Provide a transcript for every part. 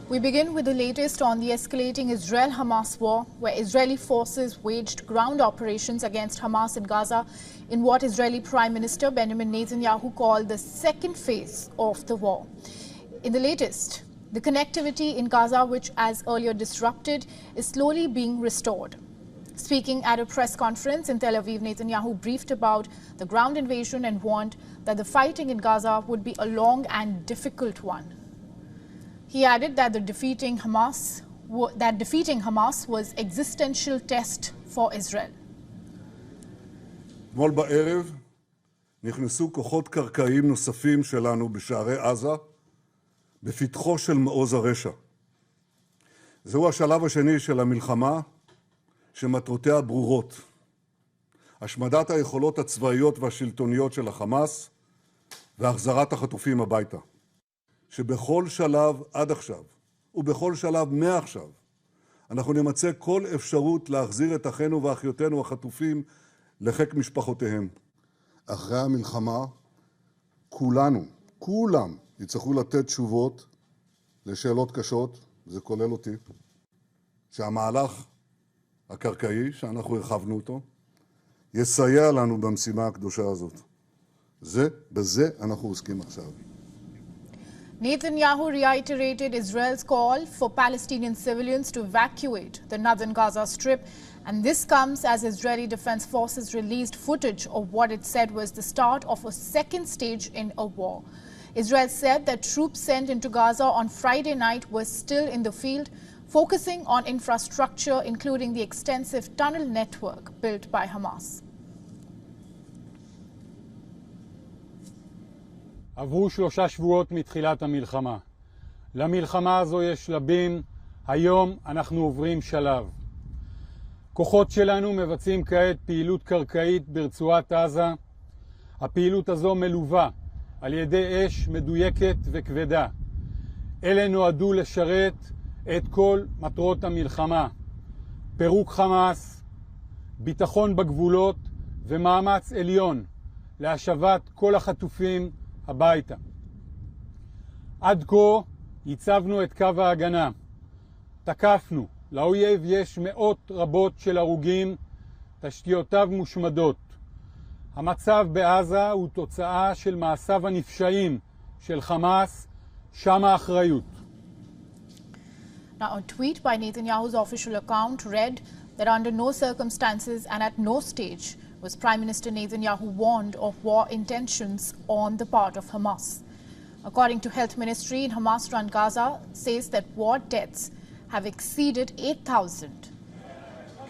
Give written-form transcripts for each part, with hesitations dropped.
We begin with the latest on the escalating Israel-Hamas war, where Israeli forces waged ground operations against Hamas in Gaza in what Israeli Prime Minister Benjamin Netanyahu called the second phase of the war. In the latest, the connectivity in Gaza, which as earlier disrupted, is slowly being restored. Speaking at a press conference in Tel Aviv, Netanyahu briefed about the ground invasion and warned that the fighting in Gaza would be a long and difficult one. He added that defeating Hamas was existential test for Israel. אתמול בערב נכנסו כוחות קרקעיים נוספים שלנו בשערי עזה בפתחו של מעוז הרשע. זהו השלב השני של המלחמה שמטרותיה ברורות. השמדת היכולות הצבאיות והשלטוניות של החמאס והחזרת החטופים הביתה. שבכל שלב עד עכשיו ובכל שלב מעכשיו אנחנו נמצא כל אפשרות להחזיר את אחינו ואחיותינו החטופים לחיק משפחותיהם. אחרי המלחמה כולם יצטרכו לתת תשובות לשאלות קשות, זה כולל אותי, שהמהלך הקרקעי שאנחנו הרחבנו אותו יסייע לנו במשימה הקדושה הזאת. בזה אנחנו עוסקים עכשיו. Netanyahu reiterated Israel's call for Palestinian civilians to evacuate the northern Gaza Strip, and this comes as Israeli Defense Forces released footage of what it said was the start of a second stage in a war. Israel said that troops sent into Gaza on Friday night were still in the field, focusing on infrastructure, including the extensive tunnel network built by Hamas. עברו 3 שבועות מתחילת המלחמה. למלחמה הזו יש שלבים, היום אנחנו עוברים שלב. כוחות שלנו מבצעים כעת פעילות קרקעית ברצועת עזה. הפעילות הזו מלווה על ידי אש מדויקת וכבדה. אלה נועדו לשרת את כל מטרות המלחמה. פירוק חמאס, ביטחון בגבולות ומאמץ עליון להשבת כל החטופים הביתה. עד כה ייצבנו את קו ההגנה. תקפנו. לאויב יש מאות רבות של הרוגים, תשתיותיו מושמדות. המצב בעזה הוא תוצאה של מעשיו הנפשעים של חמאס, שם האחריות. Now, a tweet by Netanyahu's official account read that under no circumstances and at no stage was Prime Minister Netanyahu warned of war intentions on the part of Hamas. According to Health Ministry in Hamas-run Gaza, says that war deaths have exceeded 8,000.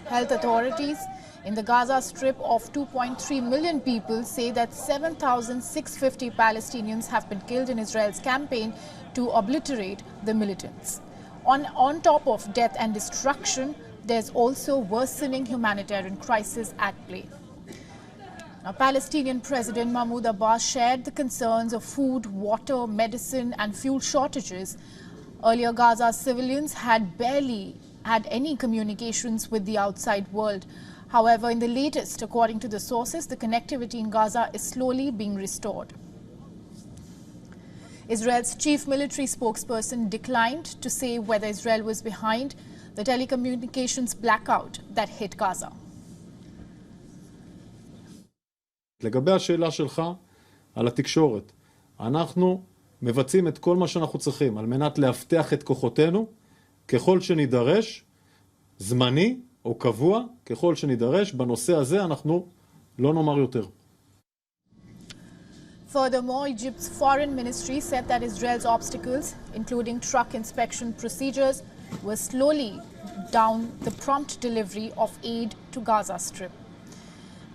Health authorities in the Gaza Strip of 2.3 million people say that 7,650 Palestinians have been killed in Israel's campaign to obliterate the militants. On top of death and destruction, there's also worsening humanitarian crisis at play. Now, Palestinian President Mahmoud Abbas shared the concerns of food, water, medicine and fuel shortages. Earlier, Gaza's civilians had barely had any communications with the outside world. However, in the latest, according to the sources, the connectivity in Gaza is slowly being restored. Israel's chief military spokesperson declined to say whether Israel was behind the telecommunications blackout that hit Gaza. לגבי השאלה שלך על התקשורת, אנחנו מבצעים את כל מה שאנחנו צריכים על מנת להבטיח את כוחותינו ככל שנידרש, זמני או קבוע, ככל שנידרש. בנושא הזה אנחנו לא נאמר יותר. Furthermore, Egypt's foreign ministry said that Israel's obstacles, including truck inspection procedures, were slowly down the prompt delivery of aid to Gaza Strip.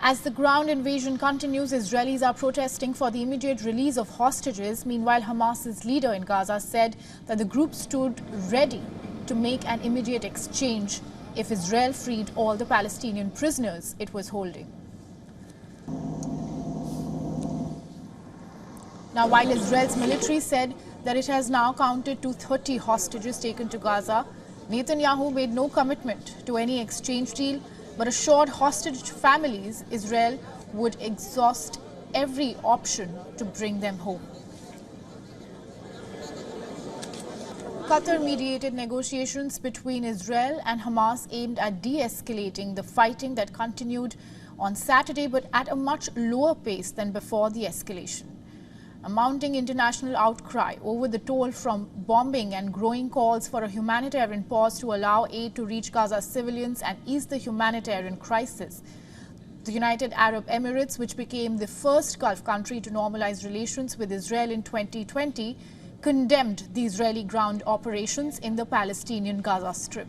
As the ground invasion continues, Israelis are protesting for the immediate release of hostages. Meanwhile, Hamas's leader in Gaza said that the group stood ready to make an immediate exchange if Israel freed all the Palestinian prisoners it was holding. Now, while Israel's military said that it has now counted to 30 hostages taken to Gaza, Netanyahu made no commitment to any exchange deal, but assured hostage families Israel would exhaust every option to bring them home. Qatar-mediated negotiations between Israel and Hamas aimed at de-escalating the fighting that continued on Saturday, but at a much lower pace than before the escalation. A mounting international outcry over the toll from bombing and growing calls for a humanitarian pause to allow aid to reach Gaza's civilians and ease the humanitarian crisis. The United Arab Emirates, which became the first Gulf country to normalize relations with Israel in 2020, condemned the Israeli ground operations in the Palestinian Gaza Strip.